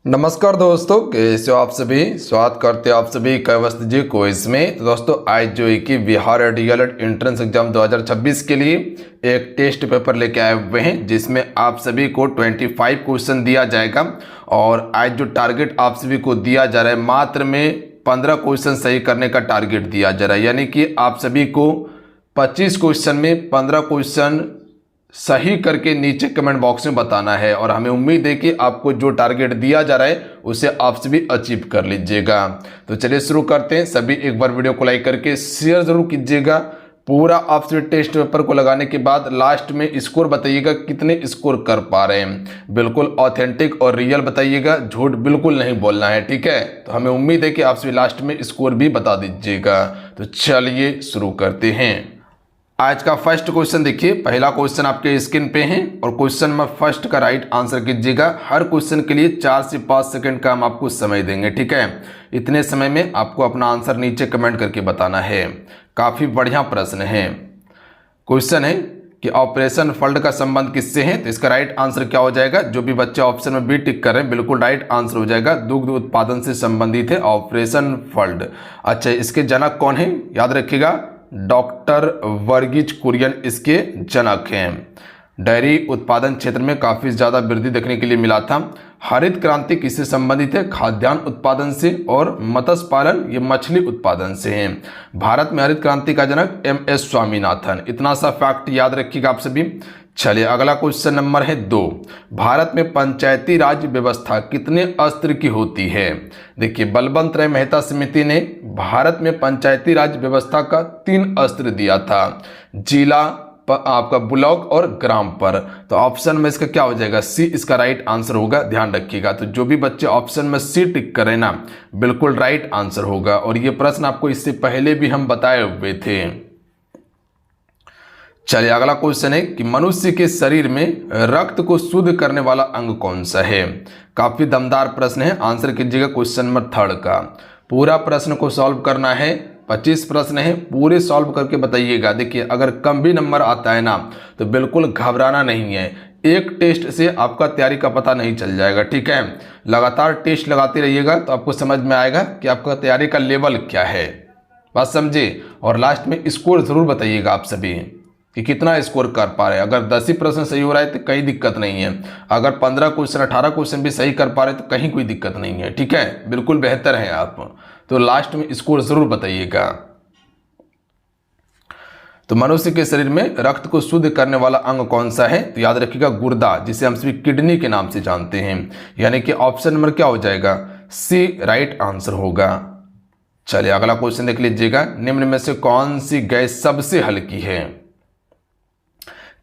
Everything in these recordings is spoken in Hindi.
नमस्कार दोस्तों, कैसे हो आप सभी। स्वागत करते हैं आप सभी कैवस्त जी को इसमें। तो दोस्तों आज जो है कि बिहार डीएलएड एंट्रेंस एग्जाम 2026 के लिए एक टेस्ट पेपर लेके आए हुए हैं, जिसमें आप सभी को 25 क्वेश्चन दिया जाएगा। और आज जो टारगेट आप सभी को दिया जा रहा है, मात्र में 15 क्वेश्चन सही करने का टारगेट दिया जा रहा है। यानी कि आप सभी को 25 क्वेश्चन में 15 क्वेश्चन सही करके नीचे कमेंट बॉक्स में बताना है। और हमें उम्मीद है कि आपको जो टारगेट दिया जा रहा है उसे आप सभी अचीव कर लीजिएगा। तो चलिए शुरू करते हैं। सभी एक बार वीडियो को लाइक करके शेयर जरूर कीजिएगा। पूरा आप सभी टेस्ट पेपर को लगाने के बाद लास्ट में स्कोर बताइएगा, कितने स्कोर कर पा रहे हैं। बिल्कुल ऑथेंटिक और रियल बताइएगा, झूठ बिल्कुल नहीं बोलना है, ठीक है। तो हमें उम्मीद है कि आप सभी लास्ट में स्कोर भी बता दीजिएगा। तो चलिए शुरू करते हैं। आज का फर्स्ट क्वेश्चन देखिए। पहला क्वेश्चन आपके स्क्रीन पे है और क्वेश्चन में फर्स्ट का राइट आंसर कीजिएगा। हर क्वेश्चन के लिए 4 से 5 सेकंड का हम आपको समय देंगे, ठीक है। इतने समय में आपको अपना आंसर नीचे कमेंट करके बताना है। काफ़ी बढ़िया प्रश्न है। क्वेश्चन है कि ऑपरेशन फ्लड का संबंध किससे है। तो इसका राइट आंसर क्या हो जाएगा। जो भी बच्चे ऑप्शन में बी टिक कर रहे हैं, बिल्कुल राइट आंसर हो जाएगा। दुग्ध उत्पादन से संबंधित है ऑपरेशन फ्लड। अच्छा, इसके जनक कौन है, याद रखिएगा, डॉक्टर वर्गीज कुरियन इसके जनक हैं। डेयरी उत्पादन क्षेत्र में काफ़ी ज़्यादा वृद्धि देखने के लिए मिला था। हरित क्रांति किससे संबंधित है, खाद्यान्न उत्पादन से। और मत्स्य पालन ये मछली उत्पादन से है। भारत में हरित क्रांति का जनक MS स्वामीनाथन। इतना सा फैक्ट याद रखिएगा आप सभी। चलिए अगला क्वेश्चन नंबर है 2। भारत में पंचायती राज व्यवस्था कितने स्तर की होती है। देखिए, बलवंत राय मेहता समिति ने भारत में पंचायती राज व्यवस्था का 3 स्तर दिया था, जिला, आपका ब्लॉक और ग्राम पर। तो ऑप्शन में इसका क्या हो जाएगा, सी इसका राइट आंसर होगा, ध्यान रखिएगा। तो जो भी बच्चे ऑप्शन में सी टिक करें ना, बिल्कुल राइट आंसर होगा। और ये प्रश्न आपको इससे पहले भी हम बताए हुए थे। चलिए अगला क्वेश्चन है कि मनुष्य के शरीर में रक्त को शुद्ध करने वाला अंग कौन सा है। काफी दमदार प्रश्न है। आंसर कीजिएगा क्वेश्चन नंबर 3 का। पूरा प्रश्न को सॉल्व करना है। 25 प्रश्न है, पूरे सॉल्व करके बताइएगा। देखिए, अगर कम भी नंबर आता है ना, तो बिल्कुल घबराना नहीं है। एक टेस्ट से आपका तैयारी का पता नहीं चल जाएगा, ठीक है। लगातार टेस्ट लगाते रहिएगा तो आपको समझ में आएगा कि आपका तैयारी का लेवल क्या है। बात समझे। और लास्ट में स्कोर जरूर बताइएगा आप सभी कि कितना स्कोर कर पा रहे हैं। अगर 10 ही प्रश्न सही हो रहा है तो कहीं दिक्कत नहीं है। अगर 15 क्वेश्चन 18 क्वेश्चन भी सही कर पा रहे हैं तो कहीं कोई दिक्कत नहीं है, ठीक है। बिल्कुल बेहतर है आप। तो लास्ट में स्कोर जरूर बताइएगा। तो मनुष्य के शरीर में रक्त को शुद्ध करने वाला अंग कौन सा है। तो याद रखिएगा गुर्दा, जिसे हम सभी किडनी के नाम से जानते हैं। यानी कि ऑप्शन नंबर क्या हो जाएगा, सी राइट आंसर होगा। चलिए अगला क्वेश्चन देख लीजिएगा। निम्न में से कौन सी गैस सबसे हल्की है।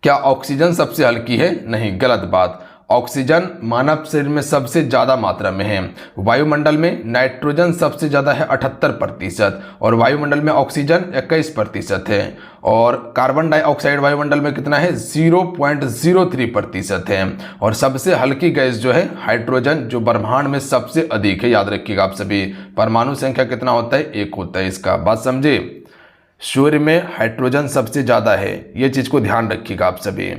क्या ऑक्सीजन सबसे हल्की है। नहीं, गलत बात। ऑक्सीजन मानव शरीर में सबसे ज्यादा मात्रा में है। वायुमंडल में नाइट्रोजन सबसे ज्यादा है 78%। और वायुमंडल में ऑक्सीजन 21% है। और कार्बन डाइऑक्साइड वायुमंडल में कितना है, 0.03% है। और सबसे हल्की गैस जो है हाइड्रोजन, जो ब्रह्मांड में सबसे अधिक है। याद रखिएगा आप सभी। परमाणु संख्या कितना होता है, 1 होता है इसका। बात समझे। सूर्य में हाइड्रोजन सबसे ज्यादा है, ये चीज को ध्यान रखिएगा आप सभी।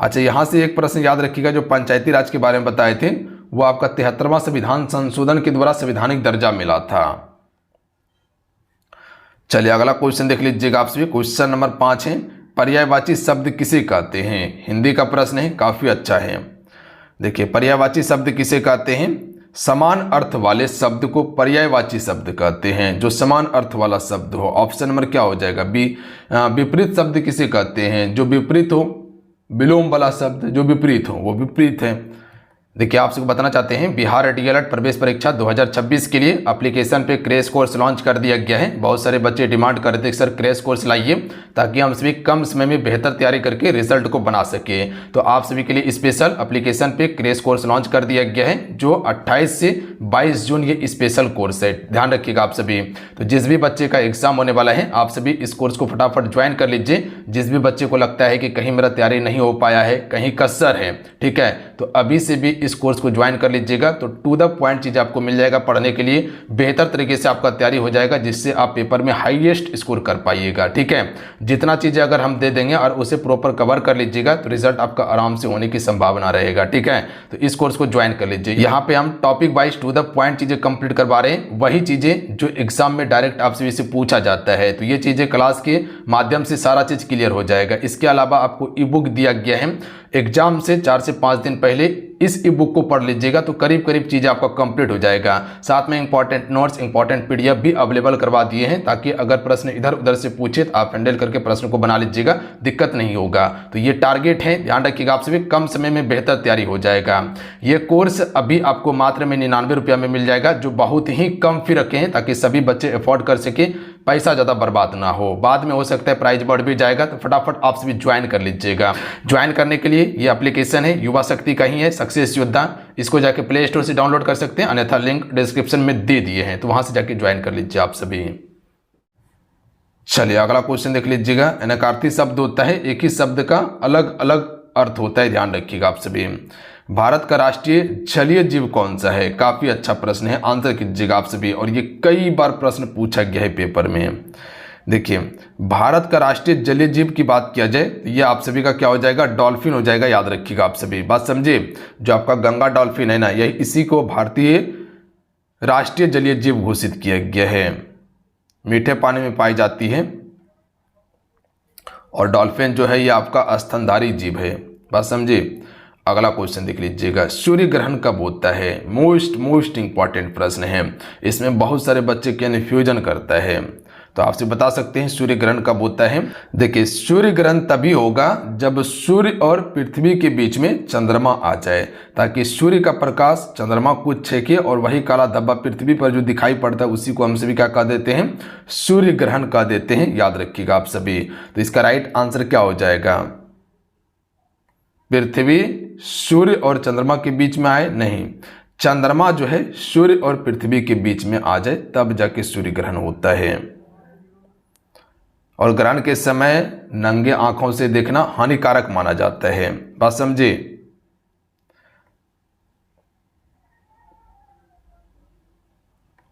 अच्छा, यहां से एक प्रश्न याद रखिएगा। जो पंचायती राज के बारे में बताए थे, वो आपका 73वां संविधान संशोधन के द्वारा संवैधानिक दर्जा मिला था। चलिए अगला क्वेश्चन देख लीजिएगा आप सभी। क्वेश्चन नंबर 5 है, पर्यायवाची शब्द किसे कहते हैं। हिंदी का प्रश्न है, काफी अच्छा है। देखिए, पर्यायवाची शब्द किसे कहते हैं। समान अर्थ वाले शब्द को पर्यायवाची शब्द कहते हैं। जो समान अर्थ वाला शब्द हो। ऑप्शन नंबर क्या हो जाएगा, बी। विपरीत शब्द किसे कहते हैं, जो विपरीत हो। विलोम वाला शब्द जो विपरीत हो, वो विपरीत है। देखिए, आपसे बताना चाहते हैं, बिहार डीएलएड प्रवेश परीक्षा 2026 के लिए एप्लीकेशन पे क्रैश कोर्स लॉन्च कर दिया गया है। बहुत सारे बच्चे डिमांड कर रहे थे कि सर क्रैश कोर्स लाइए, ताकि हम सभी कम समय में बेहतर तैयारी करके रिजल्ट को बना सके। तो आप सभी के लिए स्पेशल एप्लीकेशन पे क्रैश कोर्स लॉन्च कर दिया गया है, जो 28 से 22 जून ये स्पेशल कोर्स है। ध्यान रखिएगा आप सभी। तो जिस भी बच्चे का एग्जाम होने वाला है, आप सभी इस कोर्स को फटाफट ज्वाइन कर लीजिए। जिस भी बच्चे को लगता है कि कहीं मेरा तैयारी नहीं हो पाया है, कहीं कसर है, ठीक है, तो अभी से भी इस कोर्स को ज्वाइन कर लीजिएगा तो टू द पॉइंट चीज़ आपको मिल जाएगा पढ़ने के लिए, बेहतर तरीके से आपका तैयारी हो जाएगा, जिससे आप पेपर में हाईएस्ट स्कोर कर पाइएगा। ठीक है, जितना चीज़ें अगर हम दे देंगे और उसे प्रॉपर कवर कर लीजिएगा तो रिजल्ट आपका आराम से होने की संभावना रहेगा। ठीक है, तो इस कोर्स को ज्वाइन कर लीजिए। यहाँ पे हम topic wise to the point चीज़ें कंप्लीट करवा रहे हैं, वही चीज़ें जो एग्जाम में डायरेक्ट आपसे से पूछा जाता है, तो ये चीज़ें क्लास के माध्यम से सारा चीज़ क्लियर हो जाएगा। इसके अलावा आपको ई बुक दिया गया है, एग्जाम से 4 से 5 दिन पहले इस ई बुक को पढ़ लीजिएगा तो करीब करीब चीज़ें आपका कंप्लीट हो जाएगा। साथ में इंपॉर्टेंट नोट्स, इंपॉर्टेंट पीडीएफ भी अवेलेबल करवा दिए हैं, ताकि अगर प्रश्न इधर उधर से पूछे तो आप हैंडल करके प्रश्न को बना लीजिएगा, दिक्कत नहीं होगा। तो ये टारगेट है, ध्यान रखिएगा, आपसे भी कम समय में बेहतर तैयारी हो जाएगा। ये कोर्स अभी आपको मात्र में 99 रुपया में मिल जाएगा, जो बहुत ही कम फी रखे हैं ताकि सभी बच्चे अफोर्ड कर सके, पैसा ज़्यादा बर्बाद ना हो। बाद में हो सकता है प्राइस बढ़ भी जाएगा, तो फटाफट आपसे भी ज्वाइन कर लीजिएगा। ज्वाइन करने के लिए ये एप्लीकेशन है, युवा शक्ति का ही है, सक्सेस योद्धा। इसको जाके प्ले स्टोर से डाउनलोड कर सकते हैं, अन्यथा लिंक डिस्क्रिप्शन में दे दिए हैं, तो वहां से जाके ज्वाइन कर लीजिए आप सभी। चलिए अगला क्वेश्चन देख लीजिएगा। अनकार्थी शब्द होता है, एक ही शब्द का अलग अलग अर्थ होता है, ध्यान रखिएगा आप सभी। भारत का राष्ट्रीय जलीय जीव कौन सा है? काफी अच्छा प्रश्न है, आंसर कीजिएगा आप सभी, और ये कई बार प्रश्न पूछा गया है पेपर में। देखिए, भारत का राष्ट्रीय जलीय जीव की बात किया जाए तो ये आप सभी का क्या हो जाएगा? डॉल्फिन हो जाएगा, याद रखिएगा आप सभी। बात समझे? जो आपका गंगा डॉल्फिन है ना, यही इसी को भारतीय राष्ट्रीय जलीय जीव घोषित किया गया है। मीठे पानी में पाई जाती है और डॉल्फिन जो है ये आपका स्तनधारी जीव है। बात समझे? अगला क्वेश्चन देख लीजिएगा। सूर्य ग्रहण कब होता है? मोस्ट इंपॉर्टेंट प्रश्न है, इसमें बहुत सारे बच्चे कन्फ्यूजन करता है, तो आपसे बता सकते हैं सूर्य ग्रहण कब होता है। देखिए, सूर्य ग्रहण तभी होगा जब सूर्य और पृथ्वी के बीच में चंद्रमा आ जाए, ताकि सूर्य का प्रकाश चंद्रमा को छेके और वही काला धब्बा पृथ्वी पर जो दिखाई पड़ता है उसी को हम सभी क्या कह देते हैं? सूर्य ग्रहण कह देते हैं, याद रखिएगा आप सभी। तो इसका राइट आंसर क्या हो जाएगा? पृथ्वी सूर्य और चंद्रमा के बीच में आए नहीं, चंद्रमा जो है सूर्य और पृथ्वी के बीच में आ जाए तब जाके सूर्य ग्रहण होता है। और ग्रहण के समय नंगे आंखों से देखना हानिकारक माना जाता है। बात समझे?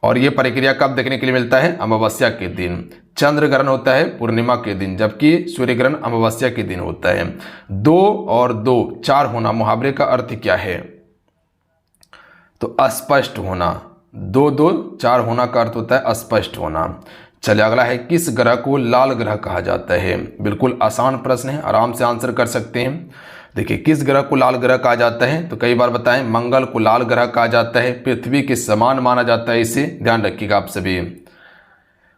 और यह प्रक्रिया कब देखने के लिए मिलता है? अमावस्या के दिन। चंद्र ग्रहण होता है पूर्णिमा के दिन, जबकि सूर्य ग्रहण अमावस्या के दिन होता है। 2 और 2 4 होना, मुहावरे का अर्थ क्या है? तो अस्पष्ट होना। 2 2 4 होना का अर्थ होता है अस्पष्ट होना। चलिए अगला है, किस ग्रह को लाल ग्रह कहा जाता है? बिल्कुल आसान प्रश्न है, आराम से आंसर कर सकते हैं। देखिए, किस ग्रह को लाल ग्रह कहा जाता है? तो कई बार बताएं, मंगल को लाल ग्रह कहा जाता है, पृथ्वी के समान माना जाता है, इसे ध्यान रखिएगा आप सभी।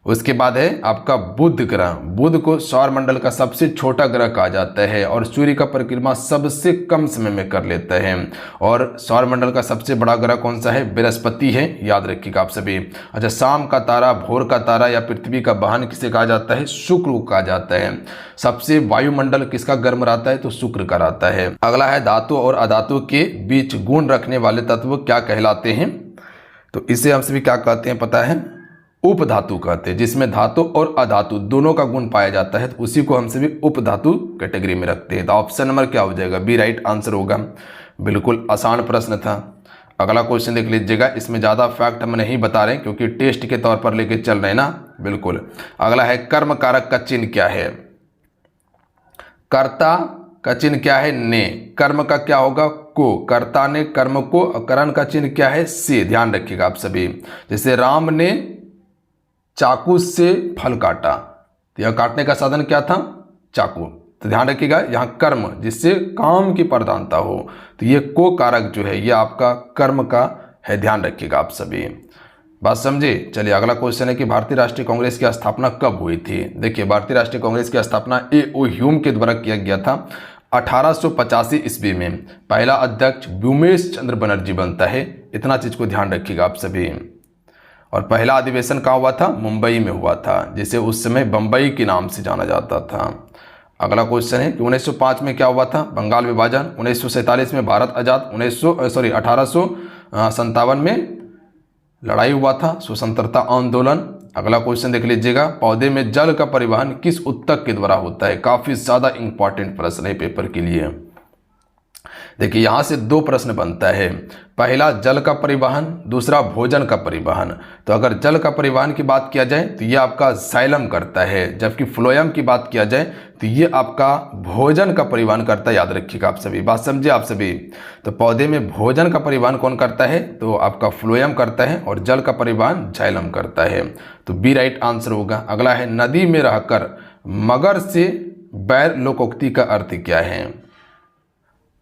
उसके बाद है आपका बुध ग्रह। बुध को सौरमंडल का सबसे छोटा ग्रह कहा जाता है और सूर्य का परिक्रमा सबसे कम समय में कर लेता है। और सौरमंडल का सबसे बड़ा ग्रह कौन सा है? बृहस्पति है, याद रखिएगा आप सभी। अच्छा, शाम का तारा, भोर का तारा या पृथ्वी का वाहन किसे कहा जाता है? शुक्र को कहा जाता है। सबसे वायुमंडल किसका गर्म रहता है? तो शुक्र का रहता है। अगला है, धातु और अधातु के बीच गुण रखने वाले तत्व क्या कहलाते हैं? तो इसे हम सभी क्या कहते हैं पता है? उपधातु कहते हैं, जिसमें धातु और अधातु दोनों का गुण पाया जाता है, तो उसी को हम सभी उपधातु कैटेगरी में रखते हैं। तो ऑप्शन नंबर क्या हो जाएगा? बी राइट आंसर होगा। बिल्कुल आसान प्रश्न था। अगला क्वेश्चन देख लीजिएगा। इसमें ज़्यादा फैक्ट हम नहीं बता रहे क्योंकि टेस्ट के तौर पर लेके चल रहे हैं ना। बिल्कुल। अगला है, कर्म कारक का चिन्ह क्या है? कर्ता का चिन्ह क्या है? ने। कर्म का क्या होगा? को। कर्ता ने कर्म को। करण का चिन्ह क्या है? से। ध्यान रखिएगा आप सभी। जैसे राम ने चाकू से फल काटा, तो यह काटने का साधन क्या था? चाकू। तो ध्यान रखिएगा, यहाँ कर्म जिससे काम की प्रधानता हो, तो ये को कारक जो है ये आपका कर्म का है, ध्यान रखिएगा आप सभी। बात समझे? चलिए अगला क्वेश्चन है कि भारतीय राष्ट्रीय कांग्रेस की स्थापना कब हुई थी? देखिए, भारतीय राष्ट्रीय कांग्रेस की स्थापना ए.ओ. ह्यूम के द्वारा किया गया था 1885 ईस्वी में। पहला अध्यक्ष व्योमेश चंद्र बनर्जी बनता है, इतना चीज को ध्यान रखिएगा आप सभी। और पहला अधिवेशन कहाँ हुआ था? मुंबई में हुआ था, जिसे उस समय बम्बई के नाम से जाना जाता था। अगला क्वेश्चन है कि 1905 में क्या हुआ था? बंगाल विभाजन। 1947 में भारत आजाद। 1857 में लड़ाई हुआ था, स्वतंत्रता आंदोलन। अगला क्वेश्चन देख लीजिएगा। पौधे में जल का परिवहन किस उत्तक के द्वारा होता है? काफी ज्यादा इंपॉर्टेंट प्रश्न है पेपर के लिए। देखिए यहाँ से दो प्रश्न बनता है, पहला जल का परिवहन, दूसरा भोजन का परिवहन। तो अगर जल का परिवहन की बात किया जाए तो ये आपका जाइलम करता है, जबकि फ्लोएम की बात किया जाए तो ये आपका भोजन का परिवहन करता है। याद रखिएगा आप सभी, बात समझे आप सभी। तो पौधे में भोजन का परिवहन कौन करता है, तो आपका फ्लोएम करता है, और जल का परिवहन जाइलम करता है। तो बी राइट आंसर होगा। अगला है नदी में रहकर मगर से बैर लोकोक्ति का अर्थ क्या है।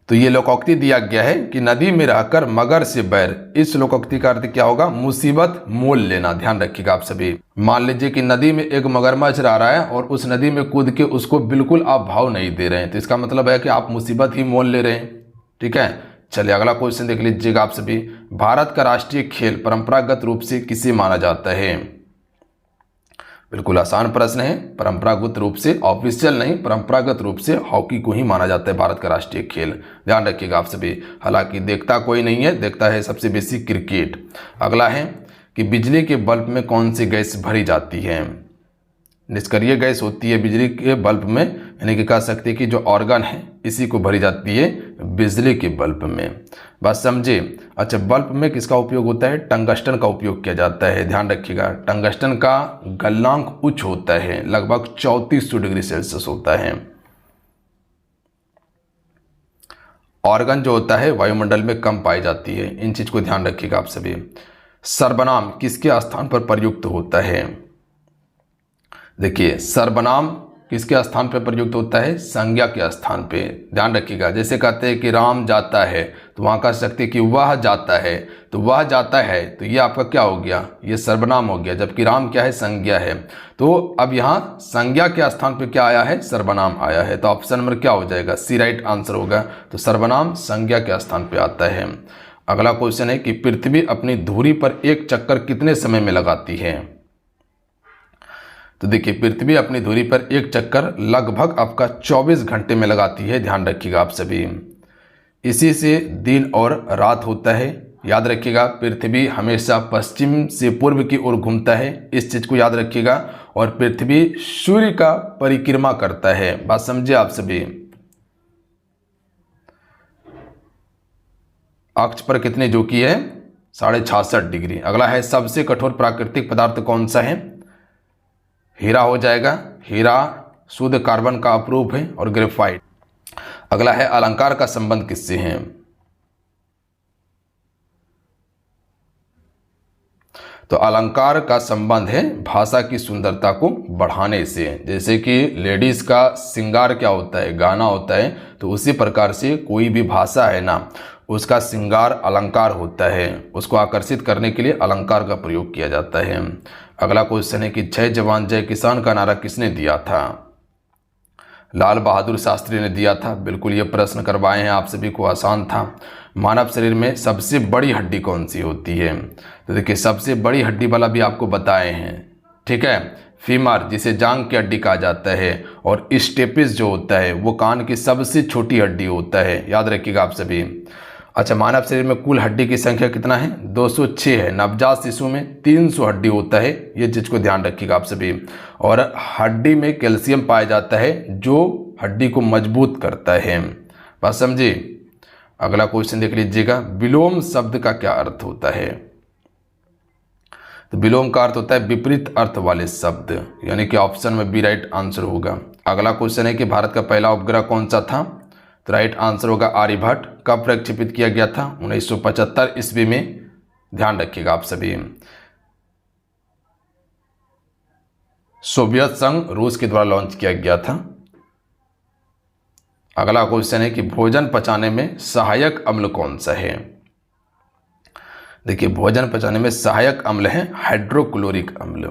तो ये लोकोक्ति दिया गया है कि नदी में रहकर मगर से बैर, इस लोकोक्ति का अर्थ क्या होगा, मुसीबत मोल लेना। ध्यान रखिएगा आप सभी। मान लीजिए कि नदी में एक मगरमच्छ रह रहा है और उस नदी में कूद के उसको बिल्कुल आप भाव नहीं दे रहे हैं, तो इसका मतलब है कि आप मुसीबत ही मोल ले रहे हैं। ठीक है, चलिए अगला क्वेश्चन देख लीजिएगा आप सभी। भारत का राष्ट्रीय खेल परंपरागत रूप से किसे माना जाता है। बिल्कुल आसान प्रश्न है। परंपरागत रूप से, ऑफिशियल नहीं, परंपरागत रूप से हॉकी को ही माना जाता है भारत का राष्ट्रीय खेल। ध्यान रखिएगा आप सभी। हालांकि देखता कोई नहीं है, देखता है सबसे बेसी क्रिकेट। अगला है कि बिजली के बल्ब में कौन सी गैस भरी जाती है। निष्क्रिय गैस होती है बिजली के बल्ब में, यानी कि कह सकते हैं कि जो ऑर्गन है इसी को भरी जाती है बिजली के बल्ब में। बात समझे। अच्छा, बल्ब में किसका उपयोग होता है, टंगस्टन का उपयोग किया जाता है। ध्यान रखिएगा, टंगस्टन का गलनांक उच्च होता है, लगभग 3400 डिग्री सेल्सियस होता है। ऑर्गन जो होता है वायुमंडल में कम पाई जाती है, इन चीज को ध्यान रखिएगा आप सभी। सर्वनाम किसके स्थान पर प्रयुक्त होता है। देखिए, सर्वनाम किसके स्थान पर प्रयुक्त होता है, संज्ञा के स्थान पे। ध्यान रखिएगा, जैसे कहते हैं कि राम जाता है तो वहां कह सकते हैं कि वह जाता है, तो वह जाता है तो ये आपका क्या हो गया, ये सर्वनाम हो गया, जबकि राम क्या है, संज्ञा है। तो अब यहाँ संज्ञा के स्थान पे क्या आया है, सर्वनाम आया है। तो ऑप्शन नंबर क्या हो जाएगा, सी राइट आंसर होगा। तो सर्वनाम संज्ञा के स्थान पे आता है। अगला क्वेश्चन है कि पृथ्वी अपनी धुरी पर एक चक्कर कितने समय में लगाती है। तो देखिए, पृथ्वी अपनी धुरी पर एक चक्कर लगभग आपका 24 घंटे में लगाती है। ध्यान रखिएगा आप सभी। इसी से दिन और रात होता है। याद रखिएगा, पृथ्वी हमेशा पश्चिम से पूर्व की ओर घूमता है, इस चीज को याद रखिएगा। और पृथ्वी सूर्य का परिक्रमा करता है। बात समझे आप सभी। अक्ष पर कितने झुकी है, 66.5 डिग्री। अगला है सबसे कठोर प्राकृतिक पदार्थ कौन सा है। हीरा हो जाएगा, हीरा शुद्ध कार्बन का अप्रूप है, और ग्रेफाइट। अगला है अलंकार का संबंध किससे है। तो अलंकार का संबंध है भाषा की सुंदरता को बढ़ाने से। जैसे कि लेडीज का श्रृंगार क्या होता है, गाना होता है, तो उसी प्रकार से कोई भी भाषा है ना, उसका श्रृंगार अलंकार होता है। उसको आकर्षित करने के लिए अलंकार का प्रयोग किया जाता है। अगला क्वेश्चन है कि जय जवान जय किसान का नारा किसने दिया था। लाल बहादुर शास्त्री ने दिया था। बिल्कुल ये प्रश्न करवाए हैं आप सभी को, आसान था। मानव शरीर में सबसे बड़ी हड्डी कौन सी होती है। तो देखिए, सबसे बड़ी हड्डी वाला भी आपको बताए हैं। ठीक है, फीमर जिसे जांग की हड्डी कहा जाता है, और स्टेपिस जो होता है वो कान की सबसे छोटी हड्डी होता है। याद रखिएगा आप सभी। अच्छा, मानव शरीर में कुल हड्डी की संख्या कितना है, 206 है। नवजात शिशु में 300 हड्डी होता है, ये चीज को ध्यान रखिएगा आप सभी। और हड्डी में कैल्शियम पाया जाता है जो हड्डी को मजबूत करता है। बात समझे। अगला क्वेश्चन देख लीजिएगा, विलोम शब्द का क्या अर्थ होता है। तो विलोम का अर्थ होता है विपरीत अर्थ वाले शब्द, यानी कि ऑप्शन में बी राइट आंसर होगा। अगला क्वेश्चन है कि भारत का पहला उपग्रह कौन सा था। तो राइट आंसर होगा आर्यभट्ट। कब प्रक्षेपित किया गया था, 1975 ईस्वी में। ध्यान रखिएगा आप सभी। सोवियत संघ रूस के द्वारा लॉन्च किया गया था। अगला क्वेश्चन है कि भोजन पचाने में सहायक अम्ल कौन सा है। देखिए, भोजन पचाने में सहायक अम्ल है हाइड्रोक्लोरिक अम्ल।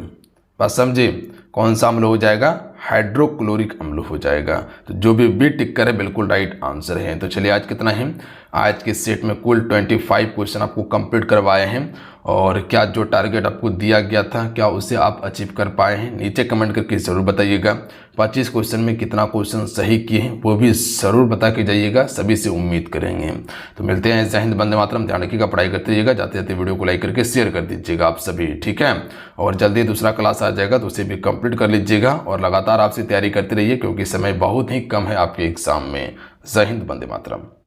बात समझे, कौन सा अम्ल हो जाएगा, हाइड्रोक्लोरिक अम्ल हो जाएगा। तो जो भी बी टिक करे बिल्कुल राइट आंसर है। तो चलिए आज कितना है, आज के सेट में कुल 25 क्वेश्चन आपको कंप्लीट करवाए हैं। और क्या जो टारगेट आपको दिया गया था, क्या उसे आप अचीव कर पाए हैं, नीचे कमेंट करके ज़रूर बताइएगा। 25 क्वेश्चन में कितना क्वेश्चन सही किए हैं वो भी ज़रूर बता के जाइएगा, सभी से उम्मीद करेंगे। तो मिलते हैं। जय हिंद, वंदे मातरम। ध्यान रखिएगा, पढ़ाई करते रहिएगा। जाते जाते वीडियो को लाइक करके शेयर कर दीजिएगा आप सभी, ठीक है। और जल्दी दूसरा क्लास आ जाएगा तो उसे भी कंप्लीट कर लीजिएगा। और लगातार आपसे तैयारी करते रहिए, क्योंकि समय बहुत ही कम है आपके एग्जाम में। जय हिंद, वंदे मातरम।